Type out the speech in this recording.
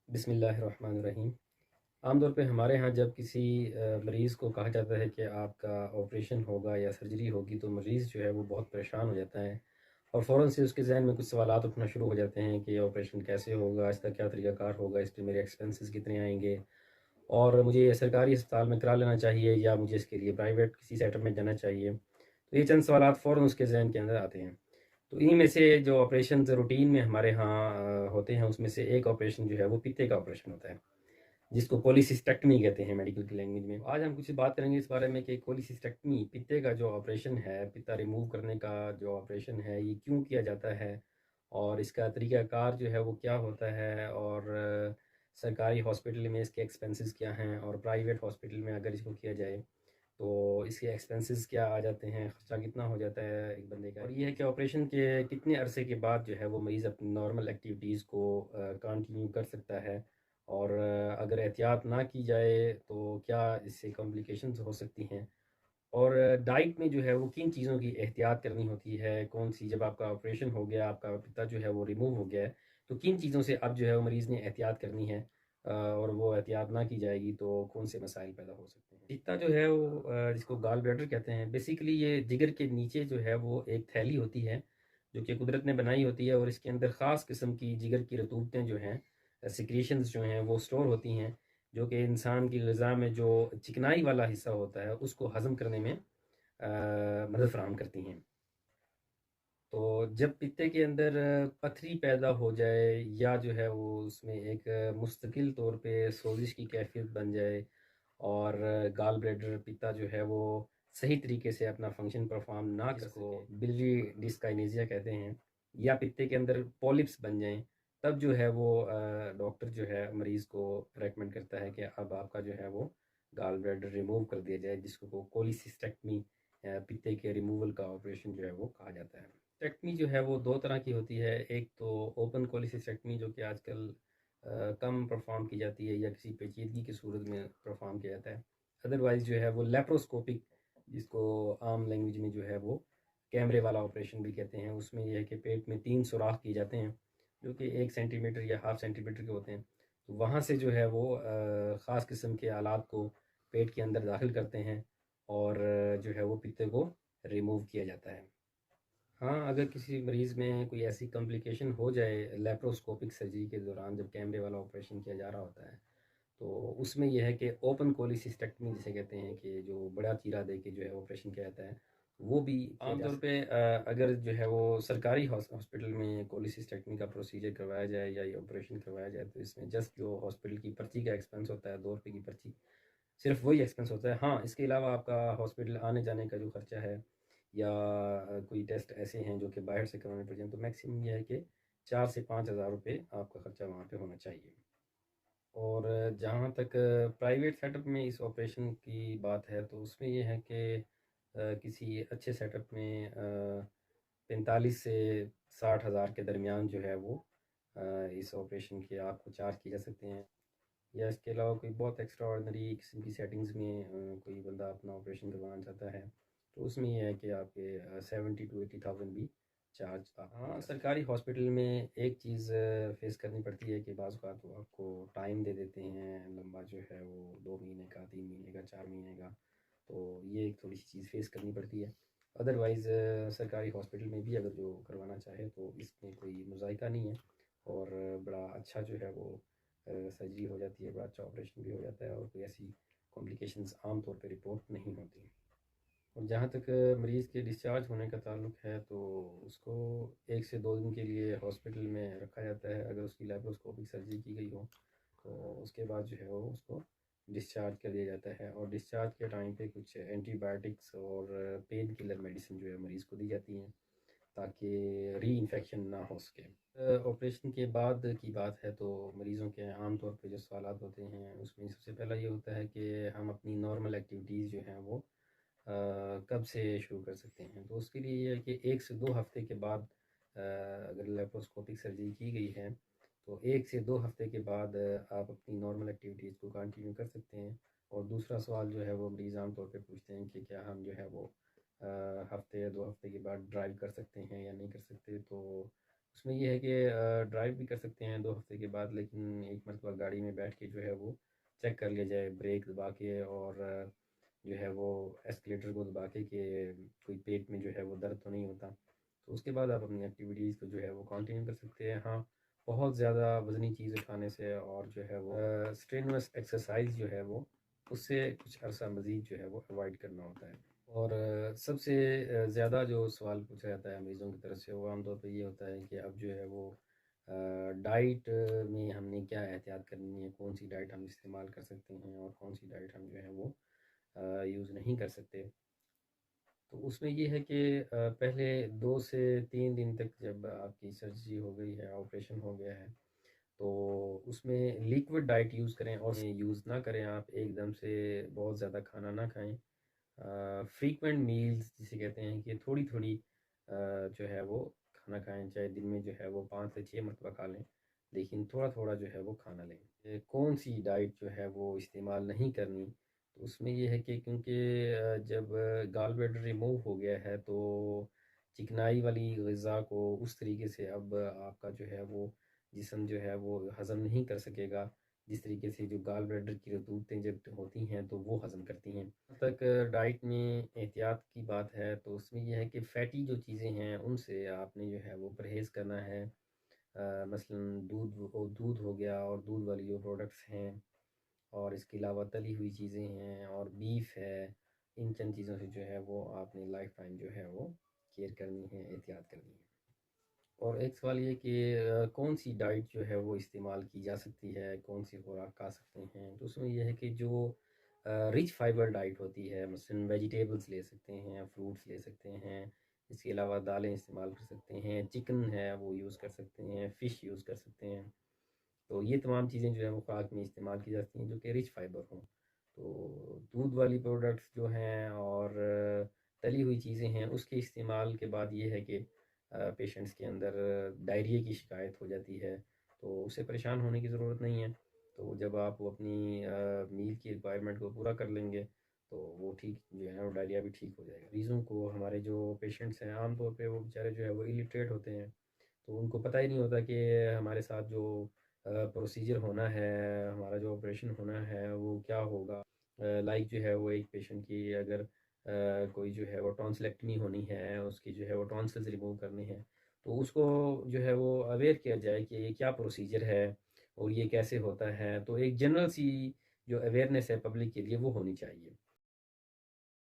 بسم اللہ الرحمن الرحیم۔ عام طور پہ ہمارے ہاں جب کسی مریض کو کہا جاتا ہے کہ آپ کا آپریشن ہوگا یا سرجری ہوگی تو مریض جو ہے وہ بہت پریشان ہو جاتا ہے، اور فوراً سے اس کے ذہن میں کچھ سوالات اٹھنا شروع ہو جاتے ہیں کہ آپریشن کیسے ہوگا، اس کا کیا طریقہ کار ہوگا، اس پہ میرے ایکسپنسز کتنے آئیں گے، اور مجھے یہ سرکاری اسپتال میں کرا لینا چاہیے یا مجھے اس کے لیے پرائیویٹ کسی سیٹ اپ میں جانا چاہیے۔ تو یہ چند سوالات فوراً اس کے ذہن کے اندر آتے ہیں۔ تو انہی میں سے جو آپریشنز روٹین میں ہمارے ہاں ہوتے ہیں، اس میں سے ایک آپریشن جو ہے وہ پیتے کا آپریشن ہوتا ہے، جس کو کولیسسٹیکٹمی کہتے ہیں میڈیکل کی لینگویج میں۔ آج ہم کچھ بات کریں گے اس بارے میں کہ کولیسسٹیکٹمی پیتے کا جو آپریشن ہے، پیتا ریموو کرنے کا جو آپریشن ہے، یہ کیوں کیا جاتا ہے، اور اس کا طریقہ کار جو ہے وہ کیا ہوتا ہے، اور سرکاری ہاسپٹل میں اس کے ایکسپنسز کیا ہیں، اور پرائیویٹ ہاسپٹل میں اگر اس کو کیا جائے تو اس کے ایکسپنسز کیا آ جاتے ہیں، خرچہ کتنا ہو جاتا ہے ایک بندے کا، اور یہ ہے کہ آپریشن کے کتنے عرصے کے بعد جو ہے وہ مریض اپنی نارمل ایکٹیویٹیز کو کنٹینیو کر سکتا ہے، اور اگر احتیاط نہ کی جائے تو کیا اس سے کمپلیکیشنز ہو سکتی ہیں، اور ڈائٹ میں جو ہے وہ کن چیزوں کی احتیاط کرنی ہوتی ہے، کون سی جب آپ کا آپریشن ہو گیا، آپ کا پتا جو ہے وہ ریموو ہو گیا ہے، تو کن چیزوں سے اب جو ہے وہ مریض نے احتیاط کرنی ہے، اور وہ احتیاط نہ کی جائے گی تو کون سے مسائل پیدا ہو سکتے ہیں۔ پتا جو ہے وہ جس کو گال بلیڈر کہتے ہیں، بیسیکلی یہ جگر کے نیچے جو ہے وہ ایک تھیلی ہوتی ہے جو کہ قدرت نے بنائی ہوتی ہے، اور اس کے اندر خاص قسم کی جگر کی رطوبتیں جو ہیں، سیکریشنز جو ہیں وہ سٹور ہوتی ہیں، جو کہ انسان کی غذا میں جو چکنائی والا حصہ ہوتا ہے اس کو ہضم کرنے میں مدد فراہم کرتی ہیں۔ تو جب پتے کے اندر پتھری پیدا ہو جائے، یا جو ہے وہ اس میں ایک مستقل طور پہ سوزش کی کیفیت بن جائے، اور گال بلیڈر پتا جو ہے وہ صحیح طریقے سے اپنا فنکشن پرفارم نہ کر سکے، بلری ڈسکائنیزیا کہتے ہیں، یا پتے کے اندر پولپس بن جائیں، تب جو ہے وہ ڈاکٹر جو ہے مریض کو ریکمنڈ کرتا ہے کہ اب آپ کا جو ہے وہ گال بلیڈر ریموو کر دیا جائے، جس کو کولیسسٹیکٹمی پتے کے ریموول کا آپریشن جو ہے وہ کہا جاتا ہے۔ سیکٹمی جو ہے وہ دو طرح کی ہوتی ہے، ایک تو اوپن کولیسسٹیکٹمی جو کہ آج کل کم پرفارم کی جاتی ہے یا کسی پیچیدگی کی صورت میں پرفارم کیا جاتا ہے، ادروائز جو ہے وہ لیپروسکوپک، جس کو عام لینگویج میں جو ہے وہ کیمرے والا آپریشن بھی کہتے ہیں۔ اس میں یہ ہے کہ پیٹ میں 3 سوراخ کیے جاتے ہیں جو کہ 1 سینٹی میٹر یا ہاف سینٹی میٹر کے ہوتے ہیں، تو وہاں سے جو ہے وہ خاص قسم کے آلات کو پیٹ کے اندر داخل کرتے ہیں، اور جو ہے وہ پتے کو ریموو کیا جاتا ہے۔ ہاں، اگر کسی مریض میں کوئی ایسی کمپلیکیشن ہو جائے لیپروسکوپک سرجری کے دوران جب کیمرے والا آپریشن کیا جا رہا ہوتا ہے، تو اس میں یہ ہے کہ اوپن کولیسسٹیکٹمی جسے کہتے ہیں، کہ جو بڑا چیرہ دے کے جو ہے آپریشن کیا جاتا ہے، وہ بھی عام طور پہ اگر جو ہے وہ سرکاری ہاسپٹل میں کولیسسٹیکٹمی کا پروسیجر کروایا جائے یا یہ آپریشن کروایا جائے، تو اس میں جسٹ جو ہاسپٹل کی پرچی کا ایکسپنس ہوتا ہے، 2 روپے کی پرچی، صرف وہی ایکسپنس ہوتا ہے۔ ہاں، اس کے علاوہ آپ کا ہاسپٹل آنے جانے کا جو خرچہ ہے، یا کوئی ٹیسٹ ایسے ہیں جو کہ باہر سے کروانے پڑ جائیں، تو میکسیمم یہ ہے کہ 4 سے 5 ہزار روپے آپ کا خرچہ وہاں پہ ہونا چاہیے۔ اور جہاں تک پرائیویٹ سیٹ اپ میں اس آپریشن کی بات ہے، تو اس میں یہ ہے کہ کسی اچھے سیٹ اپ میں 45 سے 60 ہزار کے درمیان جو ہے وہ اس آپریشن کے آپ کو چارج کیے جا سکتے ہیں، یا اس کے علاوہ کوئی بہت ایکسٹرا آرڈنری قسم کی سیٹنگز میں کوئی بندہ اپنا آپریشن کروانا چاہتا ہے، تو اس میں یہ ہے کہ آپ کے 70 to 80 تھاؤزینڈ بھی چارج آپ۔ ہاں، سرکاری ہاسپٹل میں ایک چیز فیس کرنی پڑتی ہے کہ بعض اوقات وہ آپ کو ٹائم دے دیتے ہیں لمبا، جو ہے وہ 2 مہینے کا، 3 مہینے کا، 4 مہینے کا، تو یہ ایک تھوڑی سی چیز فیس کرنی پڑتی ہے۔ ادروائز سرکاری ہاسپٹل میں بھی اگر جو کروانا چاہے تو اس میں کوئی مذائقہ نہیں ہے، اور بڑا اچھا جو ہے وہ سرجری ہو جاتی ہے، بڑا اچھا آپریشن بھی ہو جاتا ہے، اور کوئی ایسی کمپلیکیشنز عام طور پہ رپورٹ نہیں ہوتی۔ اور جہاں تک مریض کے ڈسچارج ہونے کا تعلق ہے، تو اس کو 1 سے 2 دن کے لیے ہاسپٹل میں رکھا جاتا ہے، اگر اس کی لیپروسکوپک سرجری کی گئی ہو تو اس کے بعد جو ہے وہ اس کو ڈسچارج کر دیا جاتا ہے، اور ڈسچارج کے ٹائم پہ کچھ اینٹی بائیوٹکس اور پین کلر میڈیسن جو ہے مریض کو دی جاتی ہیں تاکہ ری انفیکشن نہ ہو سکے۔ آپریشن کے بعد کی بات ہے تو مریضوں کے عام طور پہ جو سوالات ہوتے ہیں، اس میں سب سے پہلا یہ ہوتا ہے کہ ہم اپنی نارمل ایکٹیویٹیز جو ہیں وہ کب سے شروع کر سکتے ہیں، تو اس کے لیے یہ ہے کہ 1 سے 2 ہفتے کے بعد اگر لیپروسکوپک سرجری کی گئی ہے تو 1 سے 2 ہفتے کے بعد آپ اپنی نارمل ایکٹیویٹیز کو کنٹینیو کر سکتے ہیں۔ اور دوسرا سوال جو ہے وہ مریض عام طور پہ پوچھتے ہیں کہ کیا ہم جو ہے وہ ہفتے یا 2 ہفتے کے بعد ڈرائیو کر سکتے ہیں یا نہیں کر سکتے، تو اس میں یہ ہے کہ ڈرائیو بھی کر سکتے ہیں 2 ہفتے کے بعد، لیکن ایک مرتبہ گاڑی میں بیٹھ کے جو ہے وہ چیک کر لیا جائے، بریک دبا کے اور جو ہے وہ ایسکلیٹر کو دبا کے کہ کوئی پیٹ میں جو ہے وہ درد تو نہیں ہوتا، تو اس کے بعد آپ اپنی ایکٹیویٹیز کو جو ہے وہ کنٹینیو کر سکتے ہیں۔ ہاں، بہت زیادہ وزنی چیز اٹھانے سے اور جو ہے وہ اسٹرینوس ایکسرسائز جو ہے وہ اس سے کچھ عرصہ مزید جو ہے وہ اوائڈ کرنا ہوتا ہے۔ اور سب سے زیادہ جو سوال پوچھا جاتا ہے مریضوں کی طرف سے وہ عام طور پہ یہ ہوتا ہے کہ اب جو ہے وہ ڈائٹ میں ہم نے کیا احتیاط کرنی ہے، کون سی ڈائٹ ہم استعمال کر سکتے ہیں اور کون سی ڈائٹ ہم جو ہے وہ یوز نہیں کر سکتے۔ تو اس میں یہ ہے کہ پہلے 2 سے 3 دن تک جب آپ کی سرجری ہو گئی ہے، آپریشن ہو گیا ہے، تو اس میں لیکوڈ ڈائٹ یوز کریں اور یوز نہ کریں، آپ ایک دم سے بہت زیادہ کھانا نہ کھائیں۔ فریکوینٹ میلز جسے کہتے ہیں کہ تھوڑی تھوڑی جو ہے وہ کھانا کھائیں، چاہے دن میں جو ہے وہ 5 سے 6 مرتبہ کھا لیں، لیکن تھوڑا تھوڑا جو ہے وہ کھانا لیں۔ کون سی ڈائٹ جو ہے وہ استعمال نہیں کرنی، تو اس میں یہ ہے کہ کیونکہ جب گال بلیڈر ریموو ہو گیا ہے تو چکنائی والی غذا کو اس طریقے سے اب آپ کا جو ہے وہ جسم جو ہے وہ ہضم نہیں کر سکے گا، جس طریقے سے جو گال بلیڈر کی رطوبتیں جب ہوتی ہیں تو وہ ہضم کرتی ہیں۔ جب تک ڈائٹ میں احتیاط کی بات ہے تو اس میں یہ ہے کہ فیٹی جو چیزیں ہیں ان سے آپ نے جو ہے وہ پرہیز کرنا ہے، مثلا دودھ ہو گیا اور دودھ والی جو پروڈکٹس ہیں، اور اس کے علاوہ تلی ہوئی چیزیں ہیں اور بیف ہے، ان چند چیزوں سے جو ہے وہ آپ نے لائف ٹائم جو ہے وہ کیئر کرنی ہے، احتیاط کرنی ہے۔ اور ایک سوال یہ کہ کون سی ڈائٹ جو ہے وہ استعمال کی جا سکتی ہے، کون سی خوراک کھا سکتے ہیں، تو اس میں یہ ہے کہ جو رچ فائبر ڈائٹ ہوتی ہے، مثلا ویجیٹیبلز لے سکتے ہیں، فروٹس لے سکتے ہیں، اس کے علاوہ دالیں استعمال کر سکتے ہیں، چکن ہے وہ یوز کر سکتے ہیں، فش یوز کر سکتے ہیں، تو یہ تمام چیزیں جو ہیں وہ خوراک میں استعمال کی جاتی ہیں جو کہ رچ فائبر ہوں۔ تو دودھ والی پروڈکٹس جو ہیں اور تلی ہوئی چیزیں ہیں اس کے استعمال کے بعد یہ ہے کہ پیشنٹس کے اندر ڈائریا کی شکایت ہو جاتی ہے، تو اسے پریشان ہونے کی ضرورت نہیں ہے۔ تو جب آپ وہ اپنی میل کی ریکوائرمنٹ کو پورا کر لیں گے تو وہ ٹھیک جو ہے وہ ڈائریا بھی ٹھیک ہو جائے گا۔ مریضوں کو ہمارے جو پیشنٹس ہیں عام طور پہ وہ بیچارے جو ہے وہ الٹریٹ ہوتے ہیں، تو ان کو پتہ ہی نہیں ہوتا کہ ہمارے ساتھ جو پروسیجر ہونا ہے، ہمارا جو آپریشن ہونا ہے وہ کیا ہوگا۔ لائک جو ہے وہ ایک پیشنٹ کی اگر کوئی جو ہے وہ ٹانسلیکٹمی ہونی ہے، اس کی جو ہے وہ ٹانسلز ریموو کرنے ہیں، تو اس کو جو ہے وہ اویئر کیا جائے کہ یہ کیا پروسیجر ہے اور یہ کیسے ہوتا ہے، تو ایک جنرل سی جو اویئرنیس ہے پبلک کے لیے وہ ہونی چاہیے۔